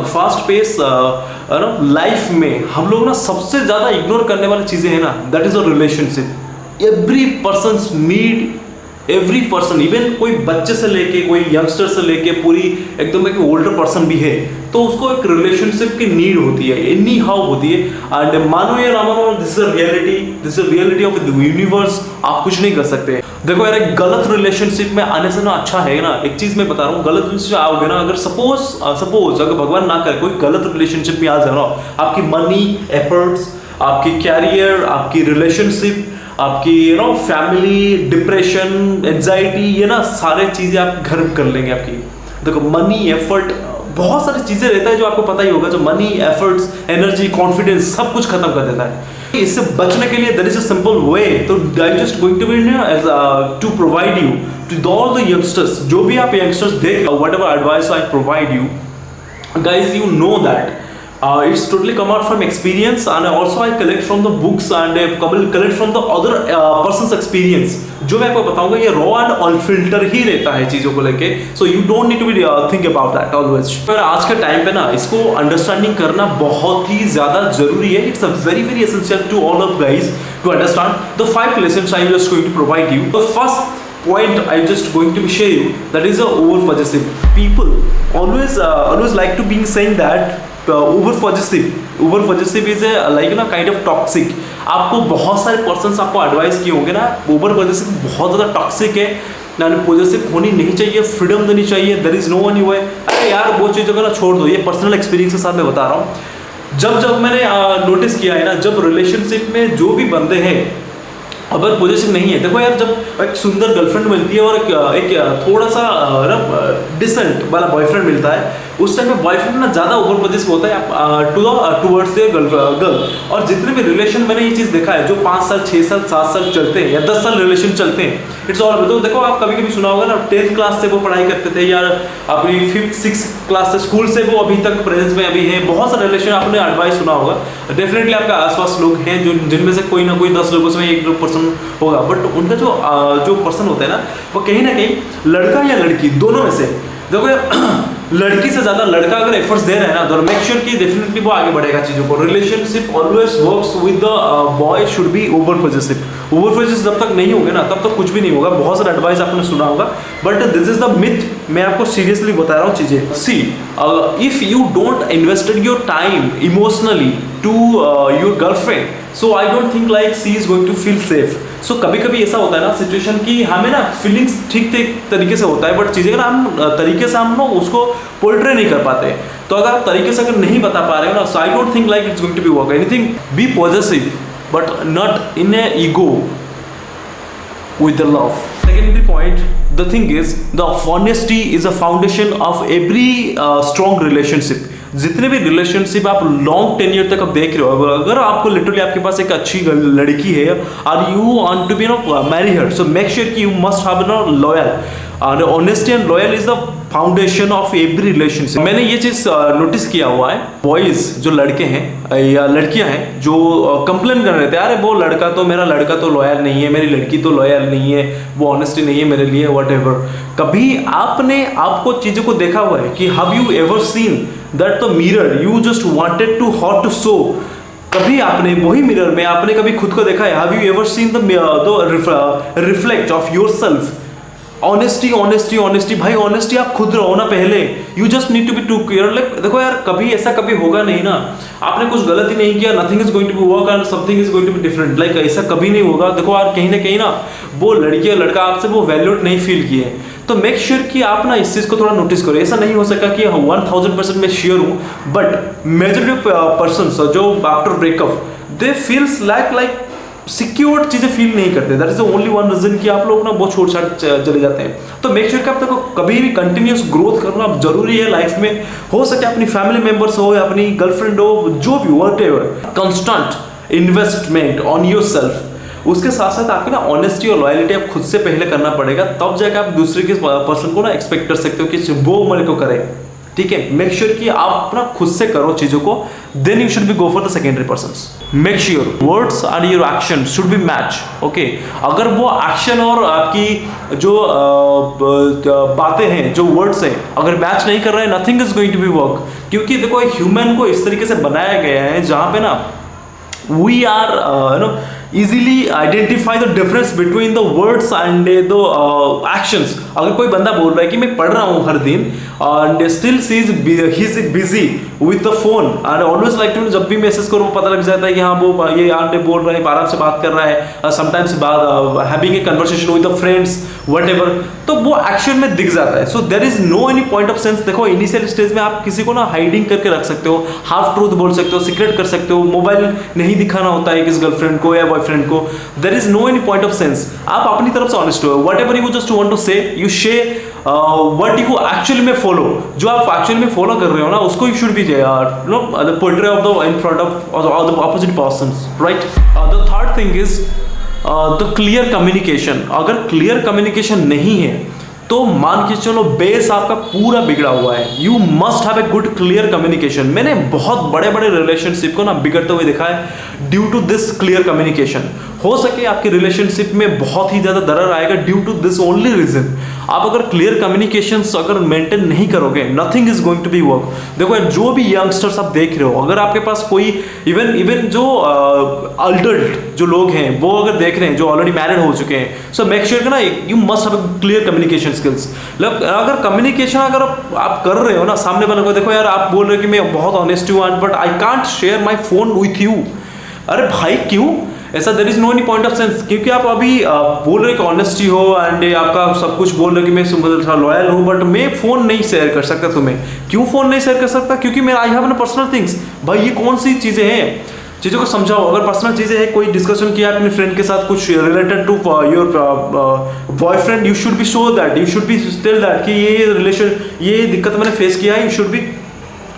Fast pace life में हम लोग ना सबसे ज्यादा इग्नोर करने वाली चीजें हैं ना, that is a relationship. Every person, even कोई बच्चे से लेके कोई यंगस्टर से लेके पूरी एकदम एक ओल्डर पर्सन भी है, तो उसको एक रिलेशनशिप की नीड होती है, एनी हाउ होती है। एंड मानो या ना मानो, this is a reality of the universe. आप कुछ नहीं कर सकते। देखो यार, एक गलत रिलेशनशिप में आने से ना अच्छा है ना, एक चीज मैं बता रहा हूँ, गलत रिलेशनशिप आओगे ना, अगर सपोज अगर भगवान ना करे कोई गलत रिलेशनशिप में आ जाए ना, आपकी मनी, एफर्ट्स, आपकी कैरियर, आपकी रिलेशनशिप, आपकी फैमिली, डिप्रेशन, एंजाइटी, ये ना सारे चीजें आप घर कर लेंगे आपकी। देखो मनी, एफर्ट, बहुत सारी चीजें रहता है जो आपको पता ही होगा, जो मनी, एफर्ट्स, एनर्जी, कॉन्फिडेंस सब कुछ खत्म कर देता है। इससे बचने के लिए there is a simple way, तो I just going to be to provide you to all the youngsters, जो भी आप यंगस्टर्स देख, whatever advice I provide you guys, you know that it's totally come out from experience, and also I collect from the books and collect from the other person's experience। जो मैं आपको बताऊंगा ये raw and unfilter ही रहता है चीजों को लेके, so you don't need to be think about that always. पर आज के टाइम पे ना इसको अंडरस्टैंडिंग करना बहुत ही ज्यादा जरूरी है। It's a very very essential to all of guys to understand the 5 lessons I am just going to provide you। The first point I just going to share you, that is a over possessive people always like to being saying that over possessive is a like kind of toxic। आपको बहुत सारे persons आपको advice किए होंगे ना, over positive बहुत ज़्यादा toxic है, पॉजिटिव होनी नहीं चाहिए, फ्रीडम देनी चाहिए, there is no one you है। अरे यार वो चीज़ों को ना छोड़ दो, ये पर्सनल एक्सपीरियंस के साथ मैं बता रहा हूँ। जब मैंने नोटिस किया है ना, जब रिलेशनशिप में जो भी बंदे हैं अगर पॉजिटिव नहीं है, देखो यार जब एक सुंदर गर्लफ्रेंड मिलती है और एक थोड़ा सा डिसेंट वाला बॉयफ्रेंड मिलता है, उस टाइम में बॉयफ्रेंड ना ज़्यादा ओवर पॉजिटिव होता है टूवर्ड्स द गर्ल। और जितने भी रिलेशन मैंने ये चीज़ देखा है जो 5 साल 6 साल 7 साल चलते हैं या 10 साल रिलेशन चलते हैं, इट्स ऑल। तो देखो आप कभी कभी सुना होगा ना, 10th क्लास से वो पढ़ाई करते थे या अपनी 5th 6th क्लास से स्कूल से वो अभी तक प्रेजेंस में अभी है, बहुत सारे रिलेशन आपने एडवाइस सुना होगा। डेफिनेटली आपके आसपास लोग हैं जो जिनमें से कोई ना कोई 10 लोगों से एक पर्सन होगा, बट उनका जो पर्सन होता है ना, वो कहीं ना कहीं लड़का या लड़की दोनों में से, देखो यार लड़की से ज्यादा लड़का अगर एफर्ट्स दे रहा है ना, तो मेक श्योर कि डेफिनेटली वो आगे बढ़ेगा चीजों को। Relationship always works with the boy should be over positive. Over positive जब तक नहीं होगे ना, तब तक कुछ भी नहीं होगा। बहुत सारा एडवाइस आपने सुना होगा, but this is the myth, मैं आपको सीरियसली बता रहा हूँ चीजें। See, if you don't invested your time emotionally to your girlfriend, so I don't think like she is going to feel safe. So कभी कभी ऐसा होता है ना सिचुएशन की हमें ना फीलिंग्स ठीक तरीके से होता है, बट चीज़ें ना हम तरीके से हम लोग उसको पोर्ट्रे नहीं कर पाते। तो अगर आप तरीके से अगर नहीं बता पा रहे हो ना, so I don't think like it's going to be work. Anything be positive but not in a ego, with the love। Secondary point, the thing is the honesty is a foundation of every strong relationship। जितने भी relationship आप long tenure तक आप देख रहे हो, अगर आपको लिटरली आपके पास एक अच्छी लड़की है और you want to be marry her, so make sure कि यू मस्ट हैव लॉयल, और honesty and loyal is the foundation of every relationship. मैंने ये चीज नोटिस किया हुआ है, बॉयज जो लड़के हैं या लड़कियां हैं जो कंप्लेन कर रहे थे, अरे वो लड़का तो मेरा लड़का तो लॉयल नहीं है, मेरी लड़की तो लॉयल नहीं है, वो ऑनेस्टी नहीं है मेरे लिए, व्हाटएवर। कभी आपने आपको चीजों को देखा हुआ है कि have you ever seen that the mirror you just wanted to hot to show? कभी आपने वही मिरर में आपने कभी खुद को देखा है? Have you ever seen the reflect of yourself? Honesty भाई, ऑनेस्टी आप खुद रहो ना पहले। You just need to be too clear. Like देखो यार, कभी ऐसा कभी होगा नहीं ना, आपने कुछ गलती नहीं किया, nothing is going to be work and something is going to be different. Like ऐसा कभी नहीं होगा। देखो यार, कहीं ना कहीं ना वो लड़की या लड़का आपसे वो वैल्यूड नहीं फील किए, तो मेक श्योर कि आप ना इस चीज को थोड़ा नोटिस करो। ऐसा नहीं हो सका कि 1000% मैं श्योर हूँ, बट मेजॉरिटी ऑफ पर्सन्स जो after breakup they feels like secured चीजें फील नहीं करते। That is the only one reason कि आप लोग ना बहुत छोड़ छाड़ चले जाते हैं। तो मेक श्योर कि आप तक कभी भी कंटिन्यूस ग्रोथ करना जरूरी है लाइफ में। हो सके अपनी फैमिली मेंबर्स हो या अपनी गर्लफ्रेंड हो, जो भी whatever, constant investment on yourself. उसके साथ साथ आपकी ना ऑनेस्टी और लॉयलिटी आप खुद से पहले करना पड़ेगा, तब जाकर आप दूसरे के पर्सन को ना एक्सपेक्ट कर सकते हो कि वो मेरे को करे। ठीक है, मेक श्योर कि आप अपना खुद से करो चीजों को, then you should be go for the secondary persons. Make sure words and your action should be match. Okay, अगर वो एक्शन और आपकी जो बातें हैं, जो वर्ड्स हैं, अगर मैच नहीं कर रहे हैं, nothing is going to be work. क्योंकि देखो ह्यूमन को इस तरीके से बनाया गया है जहां पे ना we are easily identify the difference between the words and the actions। अगर कोई बंदा बोल रहा है कि मैं पढ़ रहा हूँ हर दिन and still he is busy with the phone and always like to, जब भी मैसेज करो पता लग जाता है कि हाँ वो ये आंटे बोल रहा है, आराम से बात कर रहा है, sometimes having a conversation with the friends whatever, तो वो एक्शन में दिख जाता है। So there is no any point of sense. देखो इनिशियल स्टेज में आप किसी को ना हाइडिंग करके रख सकते हो, हाफ ट्रूथ बोल सकते हो, सीक्रेट कर सकते हो, मोबाइल नहीं दिखाना होता है किस गर्लफ्रेंड को या बॉयफ्रेंड को। There is no any point of sense. आप अपनी तरफ से ऑनेस्ट हो, whatever you just want to say, you share what you actually में follow, जो आप एक्चुअली में फॉलो कर रहे हो ना, उसको you should be the portray of the in front of all the opposite persons, right? The third thing is the clear communication। अगर clear communication नहीं है तो मान के चलो बेस आपका पूरा बिगड़ा हुआ है। You must have a good clear communication. मैंने बहुत बड़े बड़े रिलेशनशिप को ना बिगड़ते हुए देखा है due to this clear communication. हो सके आपकी रिलेशनशिप में बहुत ही ज़्यादा दरार आएगा due to this only reason. आप अगर क्लियर कम्युनिकेशन अगर मेंटेन नहीं करोगे, nothing is going to be work. देखो जो भी यंगस्टर्स आप देख रहे हो, अगर आपके पास कोई इवन जो अडल्ट जो लोग हैं वो अगर देख रहे हैं जो ऑलरेडी मैरिड हो चुके हैं, सो मेक श्योर ना you must have clear communication skills. मतलब अगर कम्युनिकेशन अगर आप कर रहे हो ना सामने वाले को, देखो यार आप बोल रहे हो कि मैं बहुत ऑनेस्ट हूँ but I can't share my phone with you. अरे भाई क्यों ऐसा? There is no any point of sense. क्योंकि आप अभी बोल रहे हो कि ऑनेस्टी हो एंड आपका सब कुछ बोल रहे हो कि मैं लॉयल हूँ, बट मैं फोन नहीं शेयर कर सकता तुम्हें। क्यों फोन नहीं शेयर कर सकता? क्योंकि मैं आई हैव पर्सनल थिंग्स। भाई ये कौन सी चीजें हैं? चीज़ों को समझाओ। अगर पर्सनल चीज़ें हैं, कोई डिस्कशन किया अपने फ्रेंड के साथ कुछ related to your boyfriend, you should be show that, you should be tell that कि ये रिलेशन, ये दिक्कत मैंने फेस किया है, you should be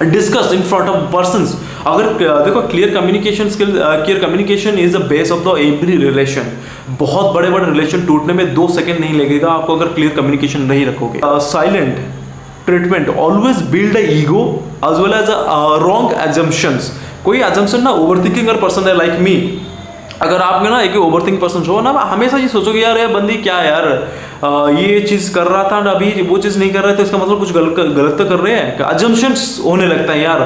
discuss in front of persons. अगर देखो clear communication skill, clear communication is the base of the every relation. बहुत बड़े बड़े रिलेशन टूटने में 2 सेकंड नहीं लगेगा आपको अगर क्लियर कम्युनिकेशन नहीं रखोगे। Silent treatment always build a ego as well as wrong assumptions. कोई एजम्पशन ना ओवरथिंकिंग पर्सन है लाइक मी, अगर आप में ना एक ओवरथिंक पर्सन हो ना, हमेशा ये सोचोगे यार ये बंदी क्या है यार, ये चीज़ कर रहा था ना अभी वो चीज़ नहीं कर रहा है तो इसका मतलब कुछ गलत तो कर रहे हैं। अजम्पशंस होने लगता है यार,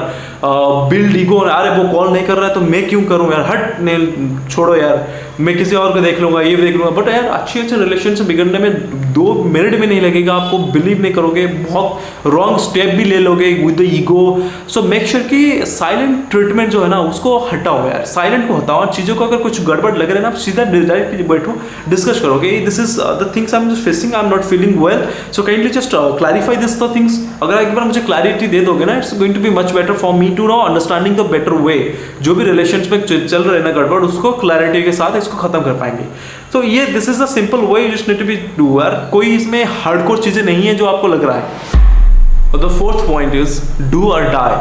बिल्ड ईगो। अरे वो कॉल नहीं कर रहा है तो मैं क्यों करूँ यार, हट नहीं छोड़ो यार, मैं किसी और को देख लूँगा, ये देख लूँगा। बट यार अच्छे रिलेशन से बिगड़ने में 2 मिनट भी नहीं लगेगा, आपको बिलीव नहीं करोगे, बहुत रॉन्ग स्टेप भी ले लोगे with the ego. So make sure कि साइलेंट ट्रीटमेंट जो है ना उसको हटाओ यार, साइलेंट को हटाओ। चीज़ों को अगर कुछ गड़बड़ लग रहा है ना, आप सीधा डायरेक्ट बैठो, डिस्कस करोगे this is the things I am just facing, I am not feeling well, so kindly just clarify this the things. अगर एक बार मुझे क्लैरिटी दे दोगे ना, it's going to be much better for me to know understanding the better way. जो भी relations में चल रहे हैं ना गड़बड़, उसको क्लैरिटी के साथ इसको खत्म कर पाएंगे। तो ये this is the simple way, you just need to be do यार। कोई इसमें हार्डकोर चीजें नहीं है जो आपको लग रहा है। The fourth point is do और डाई।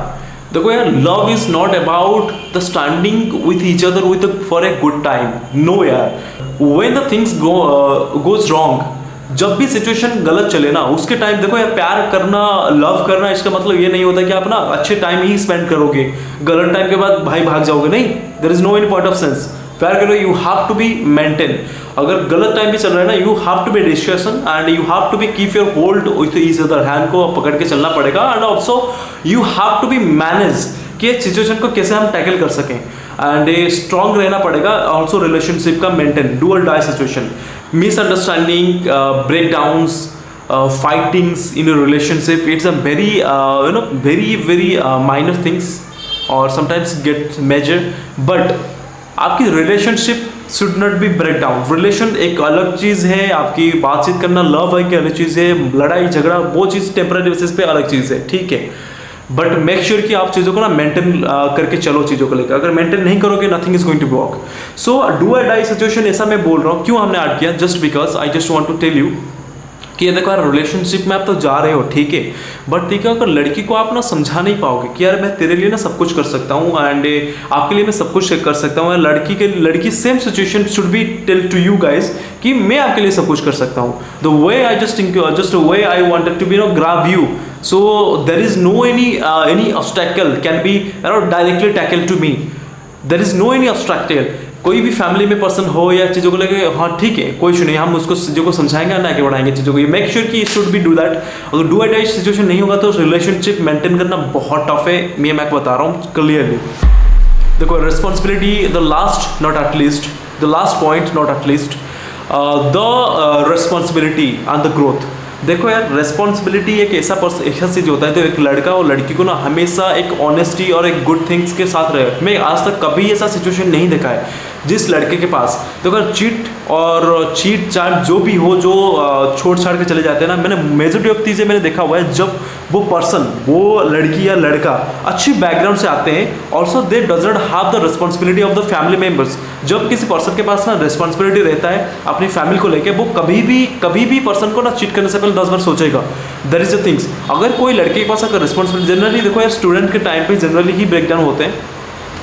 देखो यार, love is not about the standing with each other with for a good time. No यार, when the things goes wrong, जब भी सिचुएशन गलत चले ना उसके टाइम, देखो यार प्यार करना, लव करना, इसका मतलब ये नहीं होता कि आप ना अच्छे टाइम ही स्पेंड करोगे, गलत टाइम के बाद भाई भाग जाओगे, नहीं। There is no any point of sense. प्यार करो, you have to be maintain. अगर गलत टाइम भी चल रहा है ना, you have to be discussion and you have to be keep your hold with each other, hand को पकड़ के चलना पड़ेगा। And also you have to be manage कि सिचुएशन को कैसे हम टैकल कर सकें, एंड ये स्ट्रांग रहना पड़ेगा। ऑल्सो रिलेशनशिप का मेंटेन, डू और die situation, misunderstanding, breakdowns, fightings in a relationship, it's a very very minor things और समटाइम्स गेट मेजर, बट आपकी relationship should not be break down. Relation एक अलग चीज़ है, आपकी बातचीत करना, लव है कि अलग चीज़ है, लड़ाई झगड़ा वो चीज़ टेम्पररी बेसिस पे अलग चीज़ है, ठीक है। बट मेक श्योर कि आप चीज़ों को ना मेंटेन करके चलो चीज़ों को लेकर। अगर मेंटेन नहीं करोगे, nothing is going to work. So do और डाई सिचुएशन ऐसा मैं बोल रहा हूँ, क्यों हमने ऐड किया, just because I just want to tell you कि ये देखो यार रिलेशनशिप में आप तो जा रहे हो ठीक है, बट ठीक है अगर लड़की को आप ना समझा नहीं पाओगे कि यार मैं तेरे लिए ना सब कुछ कर सकता हूँ एंड आपके लिए मैं सब कुछ कर सकता हूँ, लड़की same situation should be tell to you guys कि मैं आपके लिए सब कुछ कर सकता हूँ. The way I just way I wanted to be know grab you, so there is no any obstacle can be directly tackled to me. There is no any obstacle. कोई भी फैमिली में पर्सन हो या चीज़ों को लेके हाँ ठीक है कोई इशू नहीं, हम उसको चीज़ों को समझाएंगे और आगे बढ़ाएंगे चीज़ों को. ये मेक श्योर कि शुड बी डू दैट. अगर डू एट सिचुएशन नहीं होगा तो रिलेशनशिप मेंटेन करना बहुत टफ है. मैं बता रहा हूँ क्लियरली. देखो responsibility the last not at least, the last point not at least, the responsibility and the growth. देखो यार रिस्पॉन्सिबिलिटी एक ऐसा चीज होता है तो एक लड़का और लड़की को ना हमेशा एक ऑनेस्टी और एक गुड थिंग्स के साथ रहे. मैं आज तक कभी ऐसा सिचुएशन नहीं देखा है जिस लड़के के पास तो अगर चीट चाट जो भी हो जो छोड़ छाड़ के चले जाते हैं ना, मैंने मेजॉरिटी ऑफ चीज़ें मैंने देखा हुआ है जब वो लड़की या लड़का अच्छी बैकग्राउंड से आते हैं also they doesn't have the responsibility of the family members. जब किसी पर्सन के पास ना रिस्पॉन्सिबिलिटी रहता है अपनी फैमिली को लेकर, वो कभी भी पर्सन को ना चीट करने से पहले 10 बार सोचेगा. That is the things. अगर कोई लड़के के पास अगर रिस्पॉन्सिबिलिटी जनरली देखो यार स्टूडेंट के टाइम पे जनरली ही ब्रेक डाउन होते हैं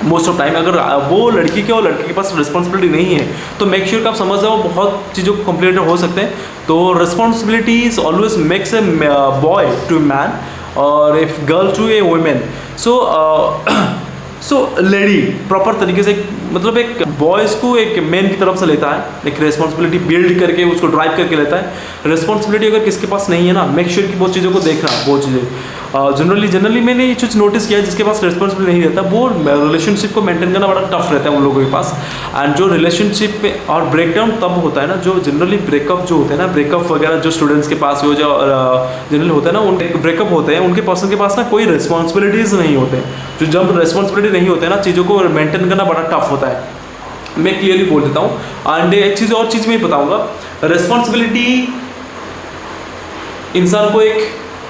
मोस्ट ऑफ टाइम. अगर वो लड़की के और लड़के के पास रिस्पॉन्सिबिलिटी नहीं है तो मेक श्योर कि आप समझ जाओ बहुत चीज़ों को कम्प्लीट हो सकते हैं. तो responsibilities always makes a boy to man और if girl to a women. So lady proper तरीके से मतलब एक बॉयज़ को एक मैन की तरफ से लेता है, एक रिस्पॉन्सिबिलिटी बिल्ड करके उसको ड्राइव करके लेता है. रिस्पॉन्सिबिलिटी अगर किसके पास नहीं है ना, मेक श्योर कि बहुत चीज़ों को देखना बहुत चीज़ें जनरली मैंने ये चीज़ नोटिस किया है जिसके पास रिस्पॉन्सिबिलिटी नहीं रहता वो रिलेशनशिप को मेंटेन करना बड़ा टफ रहता है उन लोगों के पास. एंड जो रिलेशनशिप में और ब्रेकडाउन तब होता है ना जो जनरली ब्रेकअप जो होते हैं ना, ब्रेकअप वगैरह जो स्टूडेंट्स के पास हो जो जनरली होता है ना, उन ब्रेकअप होते हैं उनके पर्सन के पास ना कोई रिस्पॉन्सिबिलिटीज़ नहीं होते. जो जब रिस्पॉन्सिबिलिटी नहीं होते ना चीज़ों को मेंटेन करना बड़ा टफ होता है. मैं क्लियरली बोल देता हूँ. एंड एक और चीज़ मैं बताऊँगा, रिस्पॉन्सिबिलिटी इंसान को एक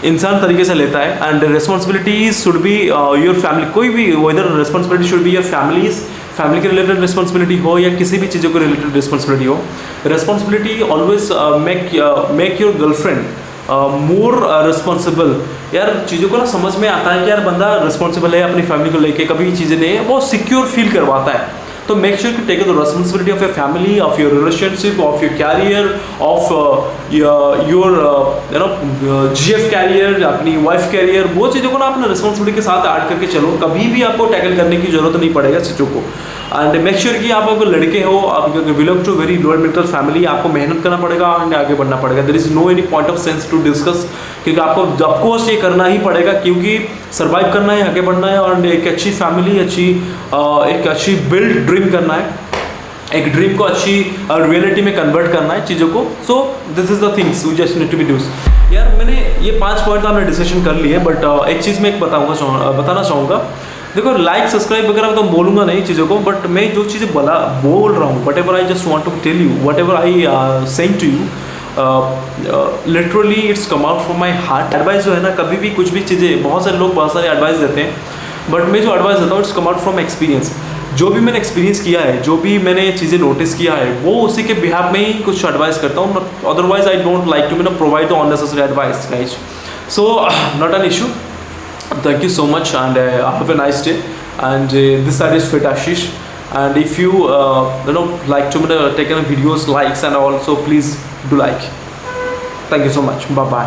इंसान तरीके से लेता है and responsibility should be your family. कोई भी whether responsibility should be your family के रिलेटेड रिस्पॉन्सिबिलिटी हो या किसी भी चीज़ों के रिलेटेड रिस्पॉन्सिबिलिटी हो. Responsibility always make your girlfriend more responsible. यार चीज़ों को ना समझ में आता है कि यार बंदा रिस्पॉन्सिबल है अपनी फैमिली को लेके, कभी चीज़ें नहीं है, वो सिक्योर फील करवाता है. तो make sure to take the responsibility of your family, of your relationship, of your career, of your GF career, अपनी वाइफ कैरियर. वो चीज़ों को ना अपने रिस्पॉन्सिबिलिटी के साथ ऐड करके चलो, कभी भी आपको टैकल करने की जरूरत नहीं पड़ेगा चीज़ों को. एंड मेक श्योर कि आप अगर लड़के हो, आप belong to very lower middle family, आपको मेहनत करना पड़ेगा एंड आगे बढ़ना पड़ेगा. There is no any point of sense to discuss, क्योंकि आपको ऑफकोर्स ये करना ही पड़ेगा क्योंकि सर्वाइव करना है, आगे बढ़ना है और एक अच्छी फैमिली, एक अच्छी बिल्ड ड्रीम करना है, एक ड्रीम को अच्छी रियलिटी में कन्वर्ट करना है चीज़ों को. So this is the things we just need to be does. यार मैंने ये 5 पॉइंट तो हमने डिस्कशन कर लिए, बट एक चीज़ मैं बताना चाहूँगा. देखो लाइक सब्सक्राइब वगैरह तो बोलूँगा नहीं चीज़ों को, बट मैं जो चीज़ें बोल रहा हूँ, whatever I just want to tell you, whatever I saying to you, literally it's come out from my heart. Advice जो है ना, कभी भी कुछ भी चीज़ें, बहुत सारे लोग बहुत सारे एडवाइस देते हैं, बट मैं जो एडवाइस देता हूँ it's come out from experience. जो भी मैंने एक्सपीरियंस किया है, जो भी मैंने चीज़ें नोटिस किया है, वो उसी के बिहाफ में ही कुछ एडवाइस करता हूँ. Otherwise I don't like to provide the unnecessary advice guys. So not an issue. Thank you so much and have a nice day. And this side is Fit Ashish. And if you like to take videos, likes and also please do like. Thank you so much. Bye bye.